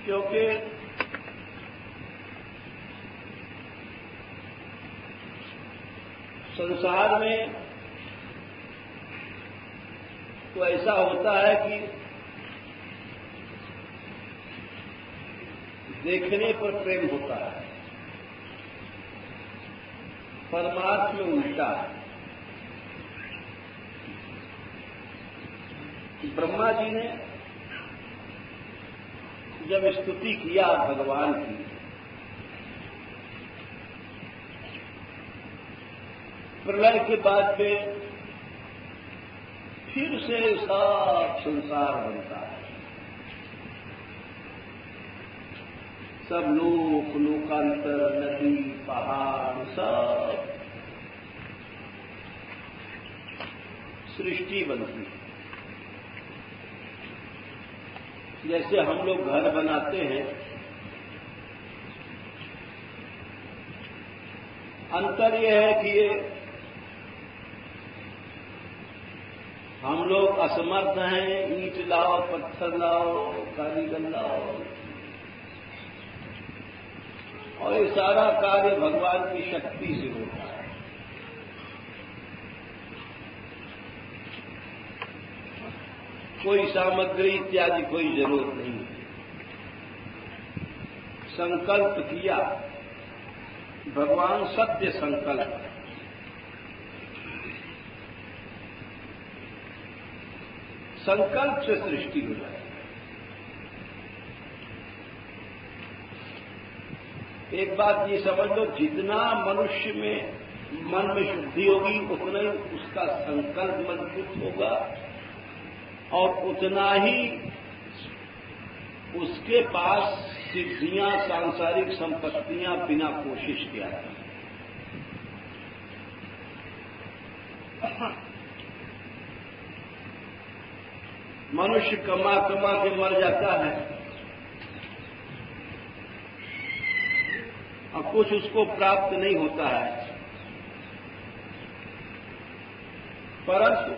क्योंकि संसार में तो ऐसा होता है कि देखने पर प्रेम होता है, परमार्थ में उल्टा है। ब्रह्मा जी ने जब स्तुति किया भगवान की, प्रलय के बाद में फिर से सब संसार बनता है, सब लोक लोकांतर, नदी पहाड़, सब सृष्टि बनती है। जैसे हम लोग घर बनाते हैं, अंतर यह है कि ये हम लोग असमर्थ हैं, ईंट लाओ, पत्थर लाओ, कारीगर लाओ, और ये सारा कार्य भगवान की शक्ति से होता है। कोई सामग्री इत्यादि कोई जरूरत नहीं। संकल्प किया, भगवान सत्य संकल्प, संकल्प से सृष्टि हो जाए। एक बात ये समझ लो, जितना मनुष्य में मन में शुद्धि होगी उतना ही उसका संकल्प मजबूत होगा और उतना ही उसके पास सिद्धियां, सांसारिक संपत्तियां बिना कोशिश के आती हैं। मनुष्य कमा कमा के मर जाता है और कुछ उसको प्राप्त नहीं होता है, परंतु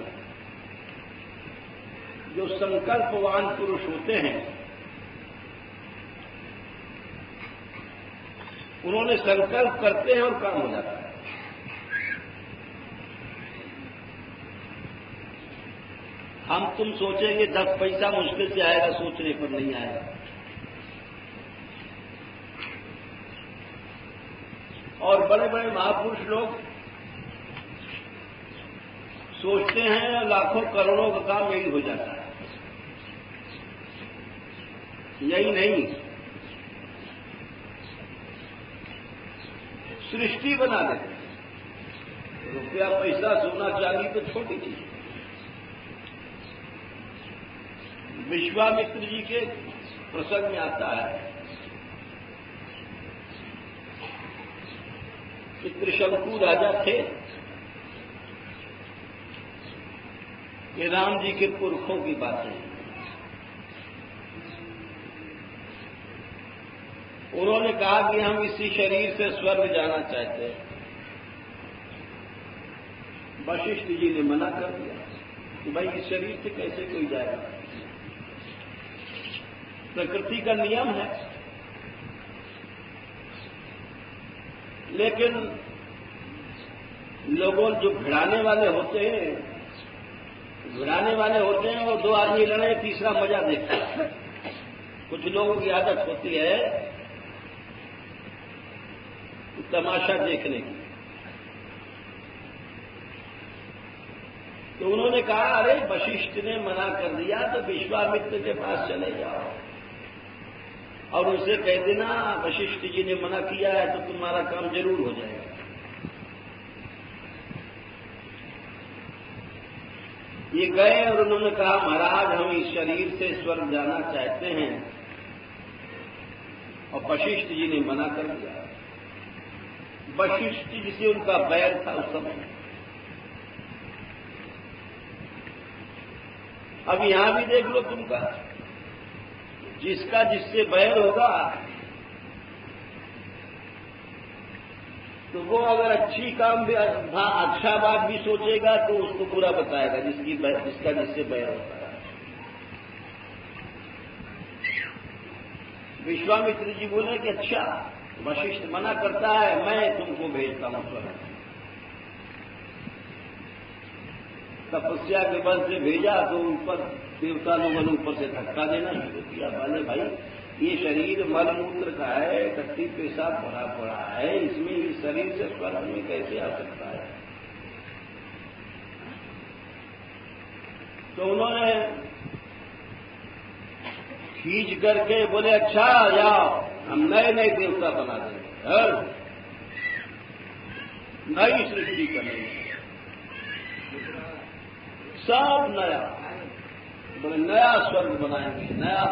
जो संकल्पवान पुरुष होते हैं उन्होंने संकल्प करते हैं और काम हो जाता है। हम तुम सोचेंगे 10 पैसा मुश्किल से आएगा, सोचने पर नहीं आएगा। और बड़े बड़े महापुरुष लोग सोचते हैं लाखों करोड़ों का काम यही हो जाता है। यही नहीं, सृष्टि बना देते हैं। रुपया पैसा सोना चांदी तो छोटी चीज है। विश्वामित्र जी के प्रसंग में आता है कि त्रिशंकु राजा थे, ये राम जी के पुरखों की बातें हैं। उन्होंने कहा कि हम इसी शरीर से स्वर्ग जाना चाहते हैं। वशिष्ठ जी ने मना कर दिया कि भाई इस शरीर से कैसे कोई जाएगा, प्रकृति का नियम है। लेकिन लोगों जो भिड़ाने वाले होते हैं वो 2 आदमी लड़े, तीसरा मजा देखता है। कुछ लोगों की आदत होती है तमाशा देखने की। तो उन्होंने कहा, अरे वशिष्ठ ने मना कर दिया तो विश्वामित्र के पास चले जाओ और उनसे कह देना वशिष्ठ जी ने मना किया है तो तुम्हारा काम जरूर हो जाएगा। ये गए और उन्होंने कहा, महाराज हम इस शरीर से स्वर्ग जाना चाहते हैं, और वशिष्ठ जी ने मना कर दिया। वशिष्ठ जी से उनका बैर था उस समय। अब यहां भी देख लो तुमका, जिसका जिससे बैर होगा तो वो अगर अच्छी काम भी, अच्छा बात भी सोचेगा तो उसको बुरा बताएगा, जिसका जिससे बैर होता है। विश्वामित्र जी बोले कि अच्छा, वशिष्ठ मना करता है, मैं तुमको भेजता हूं स्वर्ग। तपस्या के बल से भेजा तो ऊपर देवता लोगों ने ऊपर से धक्का देना शुरू किया। बोले भाई ये शरीर मलमूत्र का है, टट्टी पेशाब भरा पड़ा है, इसमें इस शरीर से स्वर्ग में कैसे आ सकता है। तो उन्होंने खींच करके बोले अच्छा जाओ, हम नए नए देवता बना देंगे, नई सृष्टि करेंगे, सब नया, बोले नया स्वर्ग बनाएंगे, नया।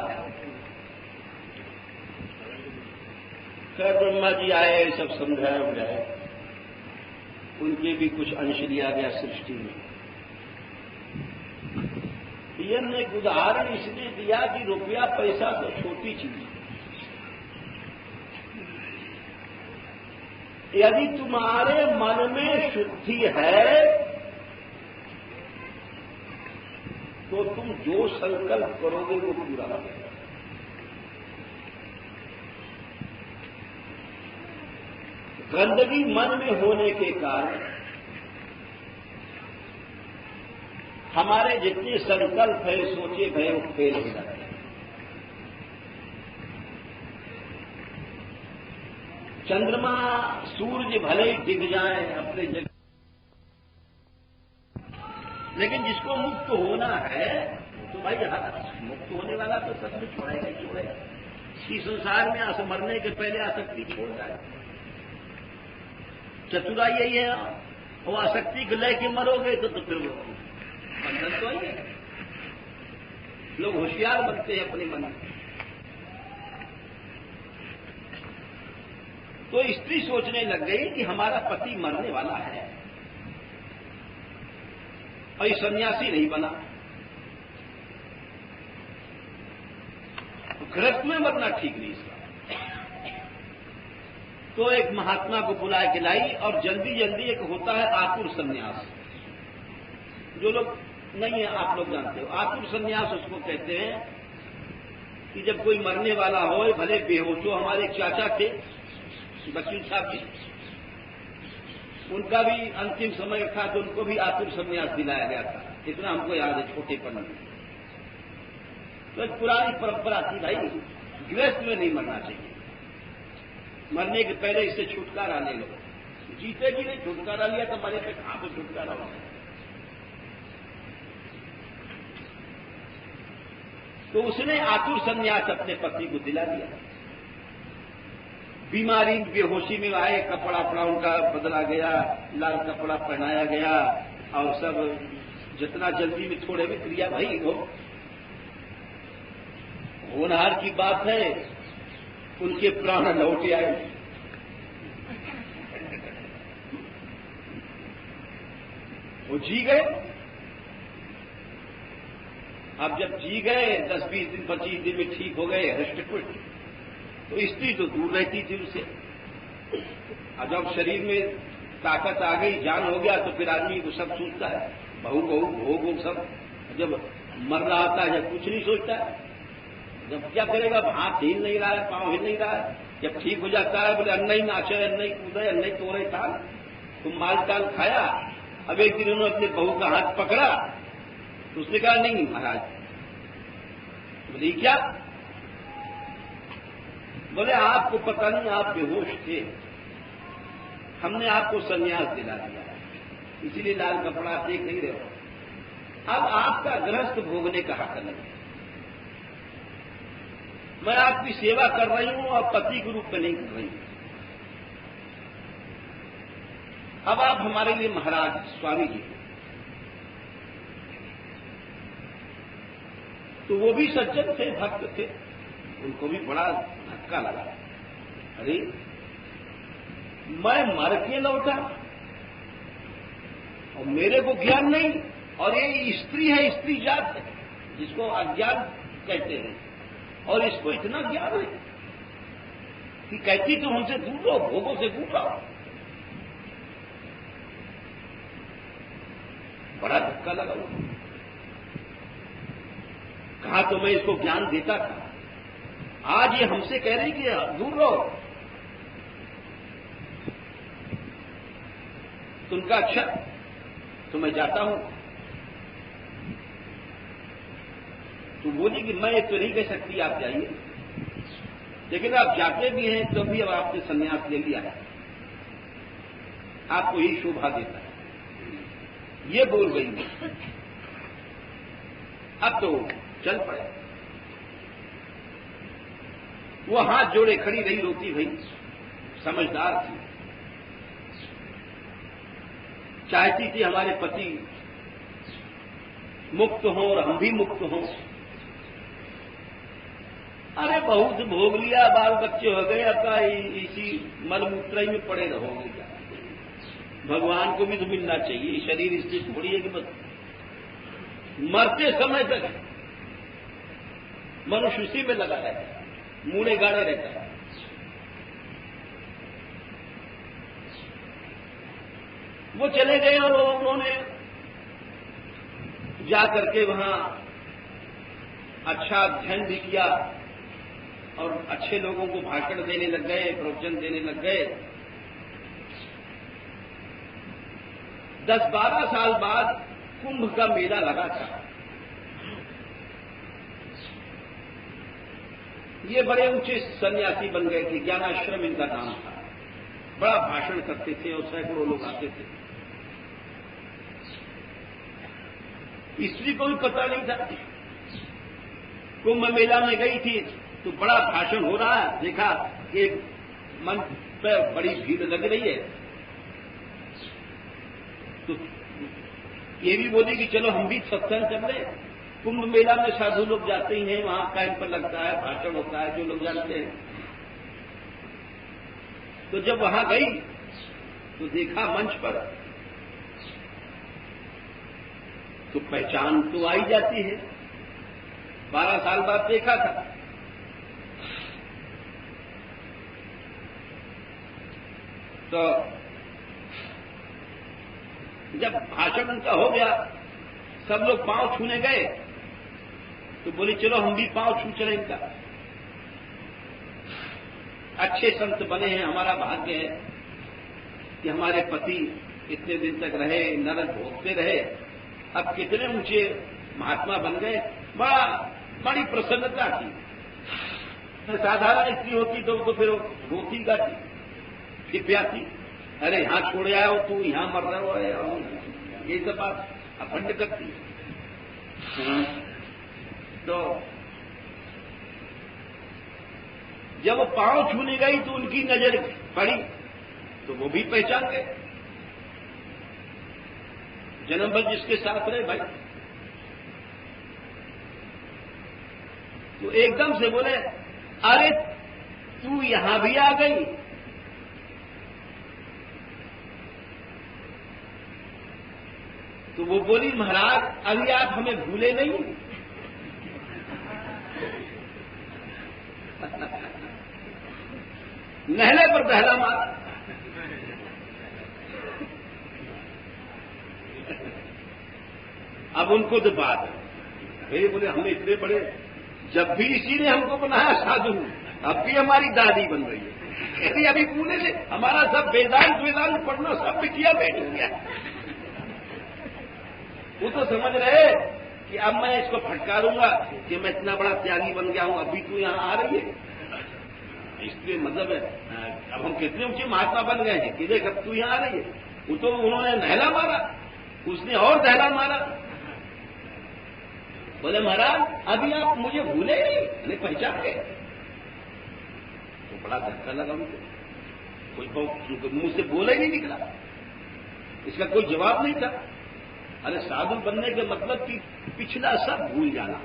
खैर ब्रह्मा जी आए, सब समझाया बुझाया, उनके भी कुछ अंश लिया गया सृष्टि में। ने एक उदाहरण इसलिए दिया कि रुपया पैसा तो छोटी चीज है, यदि तुम्हारे मन में शुद्धि है तो तुम जो संकल्प करोगे वो पूरा होगा। गंदगी मन में होने के कारण हमारे जितने संकल्प है, सोचे भय, वो फेल हो जाते हैं। चंद्रमा सूर्य भले ही दिख जाए अपने जगह, लेकिन जिसको मुक्त होना है तो भाई मुक्त होने वाला तो सब कुछ छोड़ेगा ही छोड़ेगा। इसी संसार में मरने के पहले आसक्ति छोड़ जाए। चतुराई यही है, वो आसक्ति को लेके मरोगे तो फिर वो बंधन तो ही है। लोग होशियार बनते हैं अपने मन में। तो स्त्री सोचने लग गई कि हमारा पति मरने वाला है और ये सन्यासी नहीं बना, तो गृहस्थ में मरना ठीक नहीं इसका। तो एक महात्मा को बुला के लाई और जल्दी जल्दी एक होता है आतुर सन्यास। जो लोग नहीं है आप लोग जानते हो, आतुर सन्यास उसको कहते हैं कि जब कोई मरने वाला हो, भले बेहोश हो। हमारे एक चाचा थे वकील साहब जी, उनका भी अंतिम समय था तो उनको भी आतुर सन्यास दिलाया गया था, इतना हमको याद है छोटेपन में। तो एक पुरानी परंपरा थी भाई, गृहस्थ में नहीं मरना चाहिए, मरने के पहले इससे छुटकारा ले लो। जीते भी नहीं, छुटकारा लिया तो मरे पे कहां से छुटकारा हो। तो उसने आतुर सन्यास अपने पति को दिला दिया। बीमारी बेहोशी में आए, कपड़ा अपना उनका बदला गया, लाल कपड़ा पहनाया गया और सब जितना जल्दी में थोड़े में क्रिया भाई हो। होनहार की बात है, उनके प्राण लौट आए। वो जी गए। अब जब जी गए 10-20 दिन 25 दिन में ठीक हो गए हृष्टपुष्ट, तो स्त्री तो दूर रहती थी उससे। और जब शरीर में ताकत आ गई, जान हो गया, तो फिर आदमी को सब सोचता है, बहू बहू भोग वो सब। जब मर रहा होता है जब कुछ नहीं सोचता है, जब क्या करेगा, हाथ हिल नहीं रहा है, पांव हिल नहीं रहा है। जब ठीक हो जाता है बोले अन्ना ही नाचे, अन्ना ही कूदे, अन्ना ही तोड़े ताल, तुम माल ताल खाया। अब एक दिन उन्होंने अपने बहू का हाथ पकड़ा तो उसने कहा नहीं महाराज। बोले क्या? बोले आपको पता नहीं, आप बेहोश थे, हमने आपको संन्यास दिला दिया, इसीलिए लाल कपड़ा आप देख नहीं रहे हो। अब आपका गृहस्थ भोगने का हक नहीं। मैं आपकी सेवा कर रही हूं और पति के रूप में नहीं कर रही हूं। अब आप हमारे लिए महाराज स्वामी जी। तो वो भी सज्जन थे, भक्त थे, उनको भी बड़ा धक्का लगा। अरे मैं मर के लौटा और मेरे को ज्ञान नहीं, और ये स्त्री है, स्त्री जात है जिसको अज्ञान कहते हैं, और इसको इतना ज्ञान है कि कहती तुम हमसे दूर रहो, भोगों से दूर रहो। बड़ा धक्का लगा। कहा तो मैं इसको ज्ञान देता था, आज ये हमसे कह रही कि दूर रहो। तो उनका अच्छा, तो मैं जाता हूं। तो बोली कि मैं तो नहीं कह सकती आप जाइए, लेकिन आप जाते भी हैं तो भी अब आपने संन्यास ले लिया है, आपको ही शोभा देता है। ये बोल गई मैं। अब तो चल पड़े। वो हाथ जोड़े खड़ी रही, रोती भई, समझदार थी, चाहती थी हमारे पति मुक्त हो और हम भी मुक्त हों। अरे बहुत भोग लिया, बाल बच्चे हो गए, अब इसी मलमूत्र में पड़े रहोगे क्या? भगवान को भी तो मिलना चाहिए। शरीर इससे थोड़ी है कि बस मरते समय तक मनुष्य उसी में लगा रहता है, मूड़े गाड़े रहता है। वो चले गए और उन्होंने जाकर के वहां अच्छा अध्ययन भी किया और अच्छे लोगों को भाषण देने लग गए, प्रवचन देने लग गए। 10-12 साल बाद कुंभ का मेला लगा था। ये बड़े ऊंचे सन्यासी बन गए थे, ज्ञानाश्रम इनका नाम था। बड़ा भाषण करते थे और सैकड़ों लोग आते थे। स्त्री को भी पता नहीं था। कुंभ मेला में गई थी तो बड़ा भाषण हो रहा है, देखा कि एक मंच पर बड़ी भीड़ लग रही है, तो ये भी बोली कि चलो हम भी सत्संग कर रहे। कुंभ मेला में साधु लोग जाते ही हैं, वहां कैंप पर लगता है, भाषण होता है, जो लोग जानते हैं। तो जब वहां गई तो देखा मंच पर, तो पहचान तो आई जाती है। 12 साल बाद देखा था। तो जब भाषण उनका हो गया, सब लोग पांव छूने गए, तो बोली चलो हम भी पांव छू चले इनका। अच्छे संत बने हैं, हमारा भाग्य है कि हमारे पति इतने दिन तक रहे, नरक भोगते रहे, अब कितने ऊंचे महात्मा बन गए। बड़ी प्रसन्नता थी। साधारण स्त्री होती तो फिर रोती गाती कि प्यासी, अरे यहां छोड़ आया तू, यहां मर रहा हो, ये सब बात अखंड करती। तो जब वो पांव छूने गई तो उनकी नजर पड़ी, तो वो भी पहचान गए। जन्म भर जिसके साथ रहे भाई, तो एकदम से बोले, अरे तू यहां भी आ गई। तो वो बोली, महाराज अभी आप हमें भूले नहीं। नहले पर पहला मारा। अब उनको तो बात है, बोले हमने इतने बड़े, जब भी इसी ने हमको बनाया साधु, अब भी हमारी दादी बन रही है। यदि अभी पूरे से हमारा सब वेदांत पढ़ना सब बिटिया बैठ गया। वो तो समझ रहे कि अब मैं इसको फटकारूंगा कि मैं इतना बड़ा त्यागी बन गया हूं, अभी तू यहां आ रही है। इसलिए मतलब अब हम कितने ऊंचे महात्मा बन गए हैं कि देख अब तू यहां आ रही है। वो तो उन्होंने नहला मारा, उसने और दहला मारा। बोले महाराज अभी आप मुझे भूले नहीं, पहचान गए। तो बड़ा धक्का लगा उनको, कोई मुंह से बोला ही नहीं निकला, इसका कोई जवाब नहीं था। अरे साधु बनने के मतलब कि पिछला सब भूल जाना।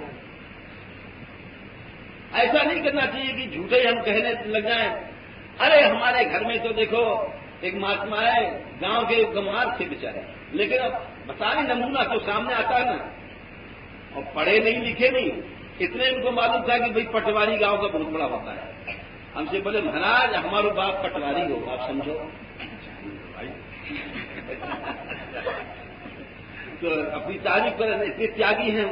ऐसा नहीं करना चाहिए कि झूठे हम कहने लग जाएं, अरे हमारे घर में तो देखो एक महात्मा है, गांव के गंवार थे बेचारे, लेकिन अब बताने नमूना तो सामने आता है ना, और पढ़े नहीं लिखे नहीं, इतने इनको मालूम था कि भाई पटवारी गांव का बहुत बड़ा होता है। हमसे बोले महाराज हमारो बाप पटवारी हो, आप समझो। तो अपनी तारीफ पर इतने त्यागी हैं,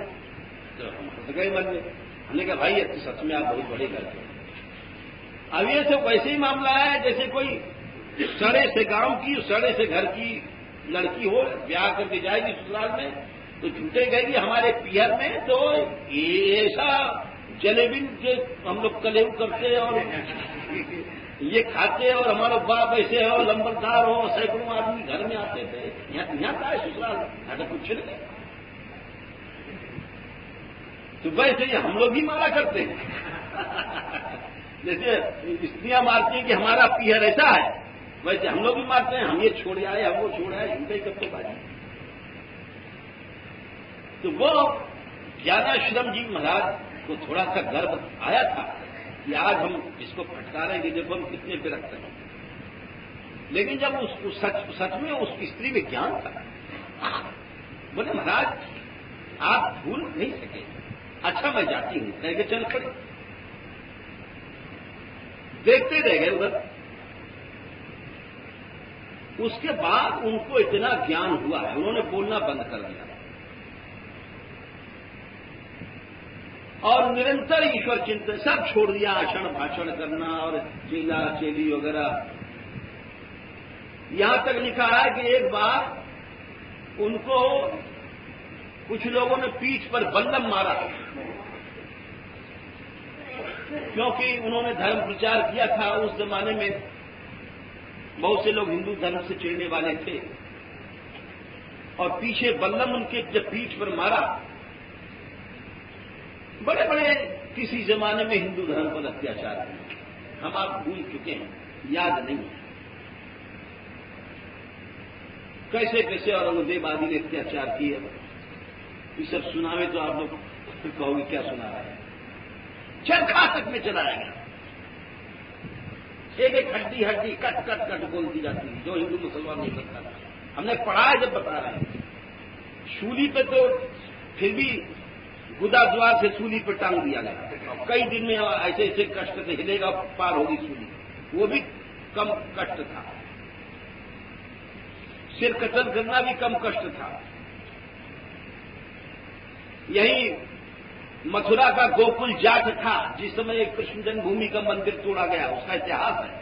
तो हम हंस गए मन में। हमने कहा भाई सच में आप बहुत बड़े घर अब ये सब वैसे ही मामला है जैसे कोई सड़े से गांव की, सड़े से घर की लड़की हो, ब्याह करके जाएगी ससुराल में, तो झूठे कहेगी हमारे पियर में तो ऐसा जलेबी जो हम लोग कलेऊ करते और ये खाते और हमारा बाप ऐसे हो, लंबरदार हो, सैकड़ों आदमी घर में आते थे, यहाँ का है ससुराल, अगर कुछ नहीं। तो वैसे ही हम लोग भी मारा करते हैं जैसे स्त्रियां मारती हैं कि हमारा पियर ऐसा है, वैसे हम लोग भी मारते हैं, हम ये छोड़ आए, हम वो छोड़ आए, झूठे कब तो बाजी। तो वो ज्ञानाश्रम जी महाराज को थोड़ा सा गर्व आया था कि आज हम इसको फटकारे कि देखो हम कितने पे रखते हैं। लेकिन जब उस सच में उस स्त्री में ज्ञान था, बोले महाराज आप भूल नहीं सके, अच्छा मैं जाती हूं, कह के चल पड़े। देखते रह गए उधर। उसके बाद उनको इतना ज्ञान हुआ है, उन्होंने बोलना बंद कर दिया और निरंतर ईश्वर चिंतन सब छोड़ दिया, आषण भाषण करना और चेला चेली वगैरह। यहां तक लिखा है कि एक बार उनको कुछ लोगों ने पीठ पर बल्लम मारा, क्योंकि उन्होंने धर्म प्रचार किया था। उस जमाने में बहुत से लोग हिंदू धर्म से चिढ़ने वाले थे और पीछे बल्लम उनके जब पीठ पर मारा, बड़े बड़े किसी जमाने में हिंदू धर्म पर अत्याचार हुए, हम आप भूल चुके हैं, याद नहीं है कैसे कैसे औरंगजेब आदि ने अत्याचार किए। ये सब सुनावे तो आप लोग कहोगे क्या सुना रहा है। चरखा तक में चलाया गया, एक एक हड्डी हड्डी कट कट कट बोलती जाती है, जो हिंदू मुसलमान नहीं करता था। हमने पढ़ा है जब बता रहे हैं। शूली पे तो फिर भी गुदा द्वार से सूली पर टांग दिया गया, कई दिन में ऐसे ऐसे कष्ट से हिलेगा पार होगी सूली, वो भी कम कष्ट था। सिर कतल करना भी कम कष्ट था। यही मथुरा का गोकुल जाट था, जिस समय कृष्ण जन्मभूमि का मंदिर तोड़ा गया, उसका इतिहास है।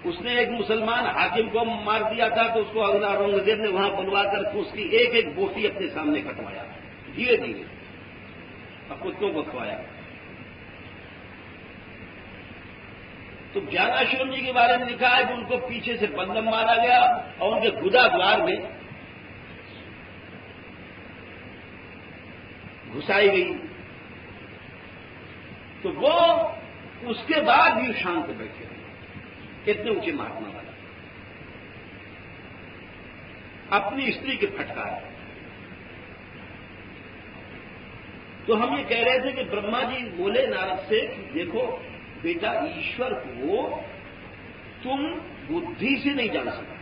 उसने एक मुसलमान हाकिम को मार दिया था, तो उसको अगला औरंगजेब ने वहां बुलवा कर उसकी एक एक बोटी अपने सामने कटवाया, धीरे धीरे, और कुत्तों को खवाया। तो ज्ञानाश्रम जी के बारे में लिखा है कि उनको पीछे से बंधम मारा गया और उनके गुदा द्वार में घुसाई गई। तो वो उसके बाद भी शांत बैठे, कितने ऊंचे महात्मा वाला, अपनी स्त्री के फटकार। तो हम ये कह रहे थे कि ब्रह्मा जी बोले नारद से कि देखो बेटा, ईश्वर को तुम बुद्धि से नहीं जान सकते,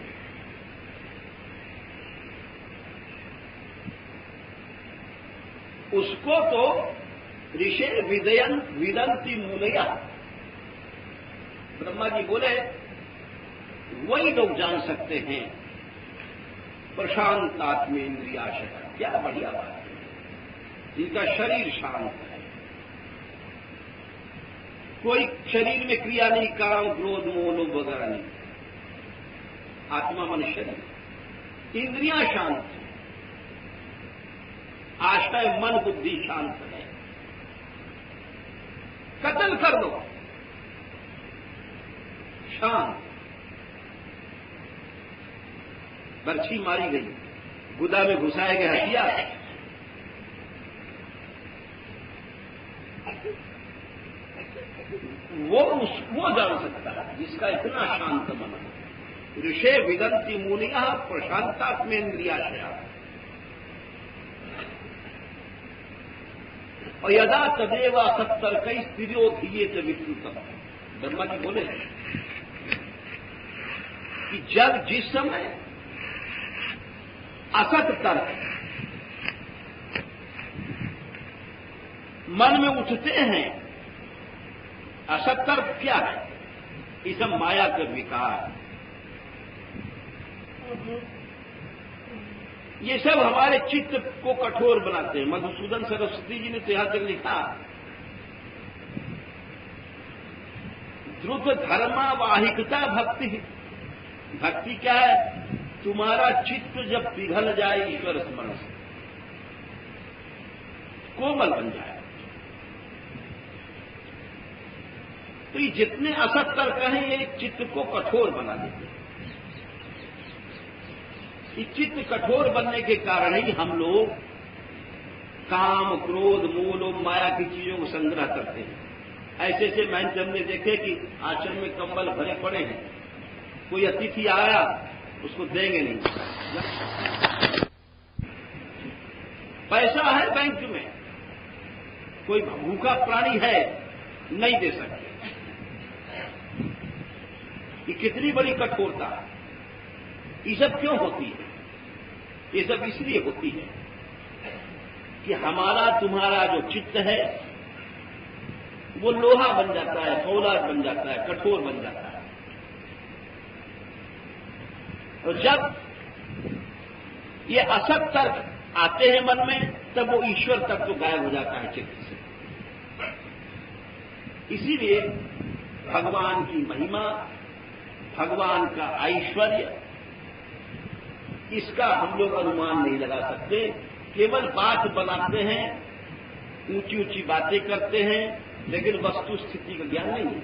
उसको तो ऋषि विदंती मूलया, ब्रह्मा जी बोले वही लोग जान सकते हैं। प्रशांत आत्मेन्द्रियाशय, क्या बढ़िया बात है, जिनका शरीर शांत है, कोई शरीर में क्रिया नहीं, काम क्रोध मोह लोभ वगैरह नहीं, आत्मा मन शरीर, इंद्रियां शांत है, आशय मन बुद्धि शांत है। कत्ल कर दो, शांत, बर्छी मारी गई, गुदा में घुसाए गए हथियार, वो जान सकता है जिसका इतना शांत मन है। ऋषे विदंती मुनिया प्रशांतात्मेन्द्रियाशया, और यदा तदेव असत्तर्क स्थिरोधीये विकृत। ब्रह्मा जी बोले कि जब जिस समय असत तर्क मन में उठते हैं, असत तर्क क्या है, ये सब माया के विकार, ये सब हमारे चित्त को कठोर बनाते हैं। मधुसूदन सरस्वती जी ने तो यहां तक लिखा द्रुत धर्मावाहिकता भक्ति। भक्ति क्या है? तुम्हारा चित्त जब पिघल जाए ईश्वर स्मरण से, कोमल बन जाए। तो ये जितने असत तर्क हैं ये चित्त को कठोर बना देते हैं। इस चित्त कठोर बनने के कारण ही हम लोग काम, क्रोध, मोल और माया की चीजों को संग्रह करते हैं। ऐसे ऐसे मैंने हमने देखे कि आश्रम में कंबल भरे पड़े हैं, कोई अतिथि आया उसको देंगे नहीं। पैसा है बैंक में, कोई भूखा प्राणी है नहीं दे सकते। ये कितनी बड़ी कठोरता है। ये सब क्यों होती है? ये सब इसलिए होती है कि हमारा तुम्हारा जो चित्त है वो लोहा बन जाता है, फौलाद बन जाता है, कठोर बन जाता है। तो जब ये असत तर्क आते हैं मन में, तब वो ईश्वर तक तो गायब हो जाता है चित्त से। इसीलिए भगवान की महिमा, भगवान का ऐश्वर्य, इसका हम लोग अनुमान नहीं लगा सकते। केवल बात बनाते हैं, ऊंची ऊंची बातें करते हैं, लेकिन वस्तु स्थिति का ज्ञान नहीं है।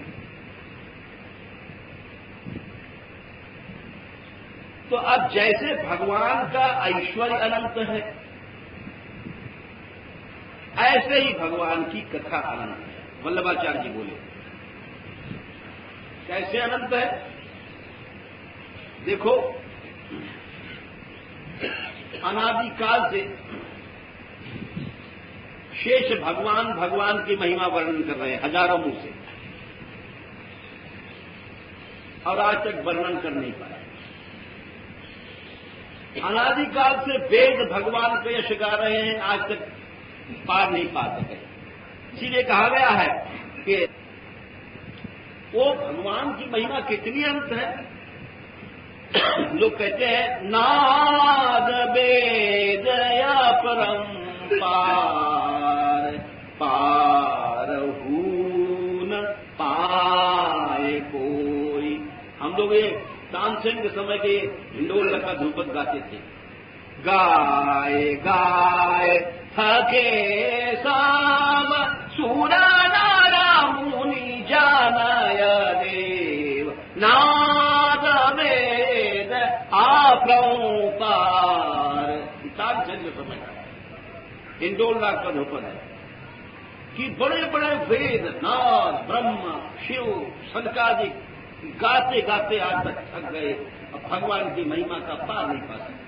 तो अब जैसे भगवान का ऐश्वर्य अनंत है, ऐसे ही भगवान की कथा अनंत है। वल्लभाचार्य जी बोले, कैसे अनंत है? देखो, अनादिकाल से शेष भगवान की महिमा वर्णन कर रहे हैं हजारों मुंह से, और आज तक वर्णन कर नहीं पाए। अनादिकाल से वेद भगवान का यश गा रहे हैं, आज तक पार नहीं पा सके। इसीलिए कहा गया है कि वो भगवान की महिमा कितनी अनंत है। लोग कहते हैं नाद वेदया परंपार पारहून पाए कोई। हम लोग ये तानसेन के समय के हिंडोल का ध्रुपद गाते थे। गाए गाए थके साम सूरा नारा मुनि जानाय देव नाद वेद अपरंपार। तानसेन के समय का हिंडोल का ध्रुपद है कि बड़े बड़े वेद, नाद, ब्रह्मा, शिव, सनकादिक गाते गाते आज तक थक गए, अब भगवान की महिमा का पार नहीं पा सकते।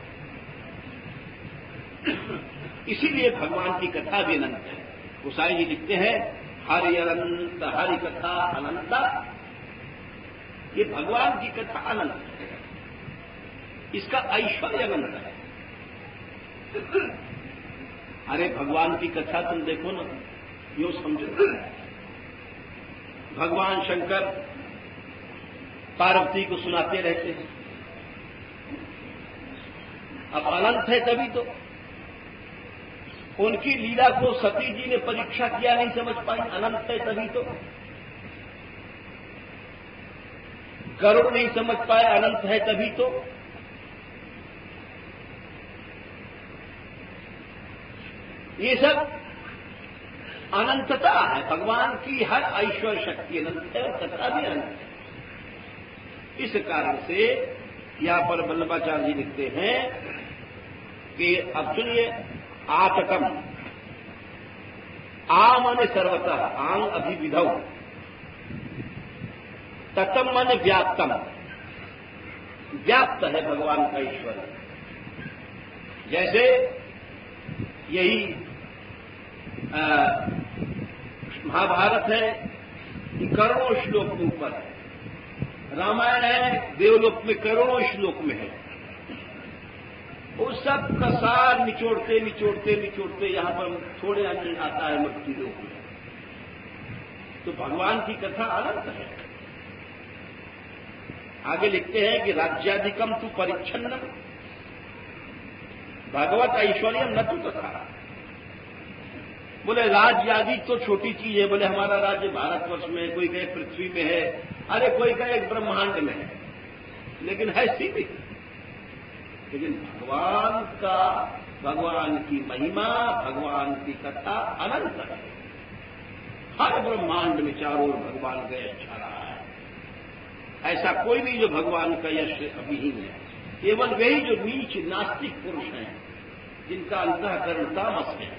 इसीलिए भगवान की कथा भी अनंत है। गोसाई जी लिखते हैं हरि अनंत हरि कथा अनंता। ये भगवान की कथा अनंत है, इसका ऐश्वर्य अनंत है। अरे भगवान की कथा तुम देखो ना, यूं समझो, भगवान शंकर पार्वती को सुनाते रहते हैं। अब अनंत है तभी तो उनकी लीला को सती जी ने परीक्षा किया, नहीं समझ पाई। अनंत है तभी तो गरुड़ नहीं समझ पाए, अनंत है तभी तो ये सब अनंतता है। भगवान की हर ऐश्वर्य शक्ति अनंत है और कथा भी अनंत है। इस कारण से यहां पर वल्लभाचार्य जी लिखते हैं कि अब सुनिए, आतकम आ माने सर्वतः, आंग अभिविधौ, ततम माने व्याप्तम, व्याप्त है भगवान का ईश्वर। जैसे यही महाभारत है कि करोड़ों श्लोक के ऊपर है, रामायण है देवलोक में करोड़ों श्लोक में है। उस सब का सार निचोड़ते निचोड़ते निचोड़ते यहां पर थोड़े अंदर आता है मृत्यु लोक में। तो भगवान की कथा अनंत है। आगे लिखते हैं कि राज्याधिकम तु परिच्छन्नम भगवत ऐश्वर्यम न तु तथा। बोले राज्य आदि तो छोटी चीज है। बोले हमारा राज्य भारतवर्ष में, कोई कहे पृथ्वी में है, अरे कोई का एक ब्रह्मांड में है, लेकिन है सीमित। लेकिन भगवान की महिमा, भगवान की कथा अनंत है। हर ब्रह्मांड में चारों ओर भगवान का यश छा रहा है। ऐसा कोई नहीं जो भगवान का यश अभिहीन है। केवल वही जो नीच नास्तिक पुरुष हैं, जिनका अंतःकरण तामस है।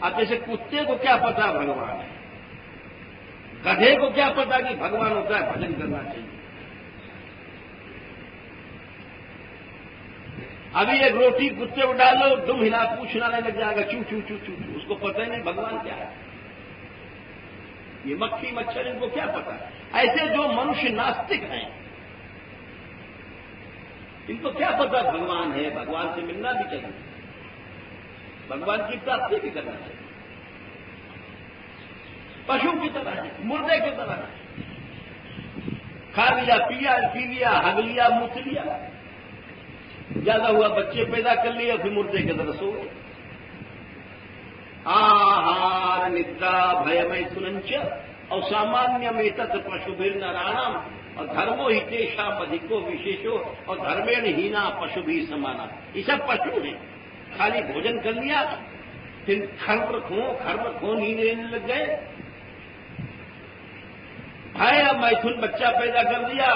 अब जैसे कुत्ते को क्या पता भगवान है, गधे को क्या पता कि भगवान होता है, भजन करना चाहिए। अभी एक रोटी कुत्ते को डाल लो, दुम हिला पूछ हिलाने लग जाएगा, चू चू चू चू चू। उसको पता ही नहीं भगवान क्या है। ये मक्खी मच्छर इनको क्या पता है। ऐसे जो मनुष्य नास्तिक हैं, इनको क्या पता भगवान है। भगवान से मिलना भी चाहिए, भगवान की प्राप्ति भी करना चाहिए। पशु की तरह है, मुर्दे की तरह है। खा लिया, पिया, पी लिया, हग लिया, मुत लिया, ज्यादा हुआ बच्चे पैदा कर लिए, फिर मुर्दे की तरह सो गए। आहार निद्रा भयमय सुनंच और सामान्य में तत् पशुभिर नारायणम और धर्मो ही तेषाम अधिको विशेषो और धर्मेण हीना पशु भी समाना। ये सब पशु हैं। खाली भोजन कर लिया, फिर खर्म खो नींद लेने लग गए। भय या मैथुन बच्चा पैदा कर दिया,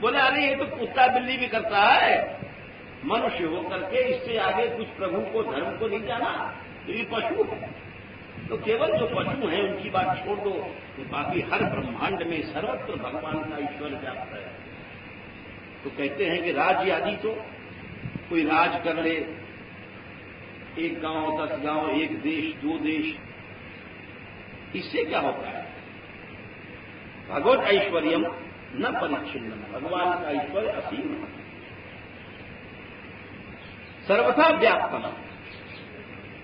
बोले अरे ये तो कुत्ता बिल्ली भी करता है। मनुष्य होकर के इससे आगे कुछ प्रभु को धर्म को नहीं जाना, तो ये पशु है। तो केवल जो पशु हैं उनकी बात छोड़ दो, तो बाकी हर ब्रह्मांड में सर्वत्र भगवान का ईश्वर व्याप्त है। तो कहते हैं कि राज्य आदि तो कोई राज कर ले, एक गांव 10 गांव, एक देश 2 देश, इससे क्या होता है। भगवत ऐश्वर्यम न परिच्छिन्नम, भगवान का ऐश्वर्य असीम है, सर्वथा व्याप्तम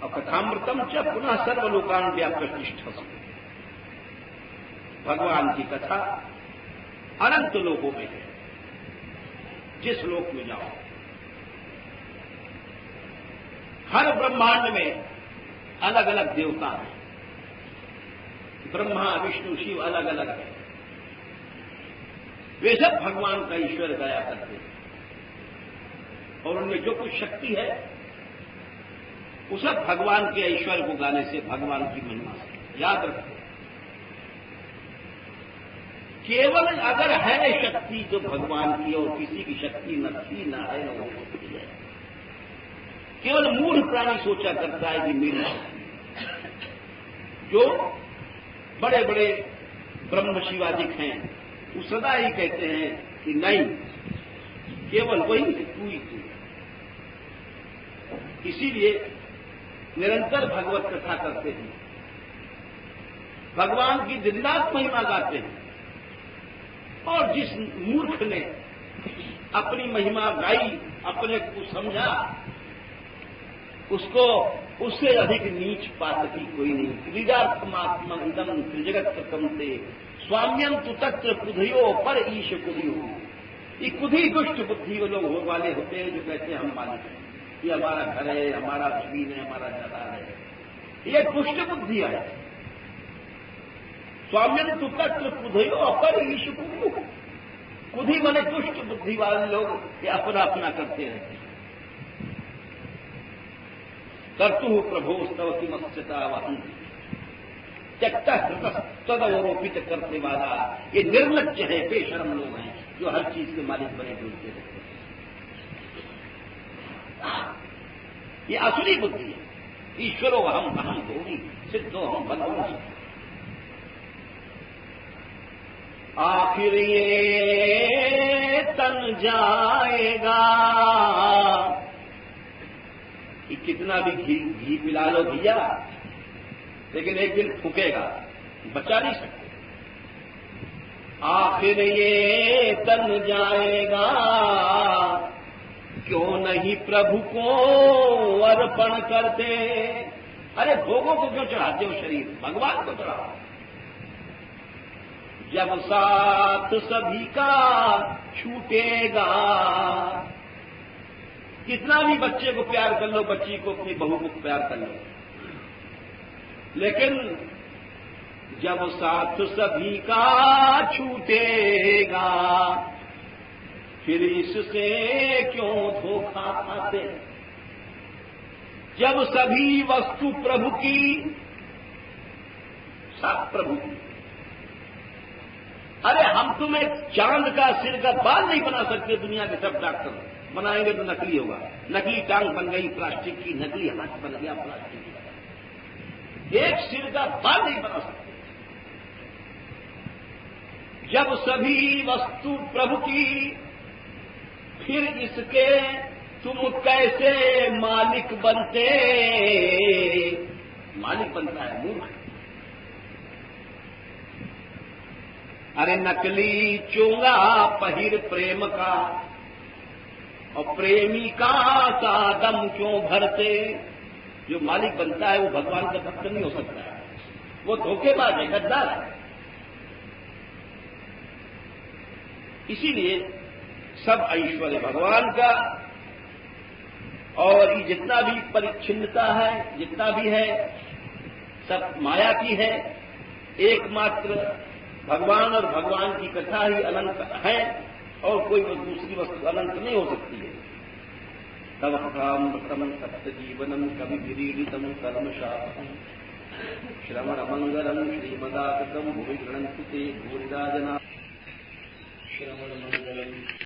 और कथामृतम च पुनः सर्वलोकान व्याप्त। भगवान की कथा अनंत लोकों में है। जिस लोक में जाओ, हर ब्रह्मांड में अलग अलग देवता हैं। ब्रह्मा विष्णु शिव अलग अलग है। वे सब भगवान का ईश्वर गाया करते हैं और उनमें जो कुछ शक्ति है वो सब भगवान के ईश्वर को गाने से, भगवान की महिमा से। याद रखो, केवल अगर है शक्ति तो भगवान की, और किसी की शक्ति न थी न है न हो सकती है। केवल मूढ़ प्राणी सोचा करता है कि मेरी शक्ति। जो बड़े बड़े ब्रह्म शिवादिक हैं वो सदा ही कहते हैं कि नहीं, केवल वही तू ही तू। इसीलिए निरंतर भगवत कथा करते हैं, भगवान की दिनरात महिमा गाते हैं। और जिस मूर्ख ने अपनी महिमा गाई, अपने को समझा, उसको उससे अधिक नीच पातकी कोई नहीं। क्रीडात्मात्मा इदम त्रिजगत प्रकमते स्वाम्यम तु तत्र कुधियो पर ईश कुधियो। ये कुधी दुष्ट बुद्धि वो लोग वाले होते हैं जो कहते हैं हम मालिक हैं, ये हमारा घर है, हमारा जमीन है, हमारा जगह है। ये दुष्ट बुद्धि है। स्वाम्यम तु तत्र कुधियो पर ईश कुधियो। कुधी वाले दुष्ट बुद्धि वाले लोग ये अपना अपना करते रहते हैं। कर्तु प्रभो स्तवति मत्स्यता वहन त्यक्ता तदवरोपित करने वाला, ये निर्लज्ज है, बेशर्म लोग हैं जो हर चीज के मालिक बने ढूंढते रहते हैं। ये असुरी बुद्धि है। ईश्वरो हम अहम भोगी सिद्धो हम बलवंश। आखिर ये तन जाएगा, कि कितना भी घी पिला लो भैया, लेकिन एक दिन फूकेगा, बचा नहीं सकते। आखिर ये तन जाएगा, क्यों नहीं प्रभु को अर्पण करते। अरे भोगों को क्यों चढ़ाते हो शरीर, भगवान को चढ़ाओ। जब साथ सभी का छूटेगा, कितना भी बच्चे को प्यार कर लो, बच्ची को, अपनी बहू को प्यार कर लो, लेकिन जब साथ सभी का छूटेगा, फिर इससे क्यों धोखा खाते। जब सभी वस्तु प्रभु की, सब प्रभु की। अरे हम तुम्हें चांद का सिर का बाल नहीं बना सकते, दुनिया के सब डॉक्टर बनाएंगे तो नकली होगा। नकली टांग बन गई प्लास्टिक की, नकली हाथ बन गया प्लास्टिक की, एक सिर का बाल नहीं बना सकते। जब सभी वस्तु प्रभु की, फिर इसके तुम कैसे मालिक बनते। मालिक बनता है मूर्ख। अरे नकली चोंगा पहिर प्रेम का, और प्रेमी का सादम क्यों भरते। जो मालिक बनता है वो भगवान का भक्त नहीं हो सकता है, वो धोखेबाज है, गद्दार है। इसीलिए सब ऐश्वर्य भगवान का, और ये जितना भी परिच्छिन्नता है, जितना भी है, सब माया की है। एकमात्र भगवान और भगवान की कथा ही अनंत है, और कोई दूसरी वस्तु अनंत नहीं हो सकती है। तव कामृतम सत्य जीवनम कवि विरीडितम कर्मशास्त्रम श्रवण मंगलम श्रीमदातम भूमि गृणंति ते भूरिदा जना श्रवण मंगलम।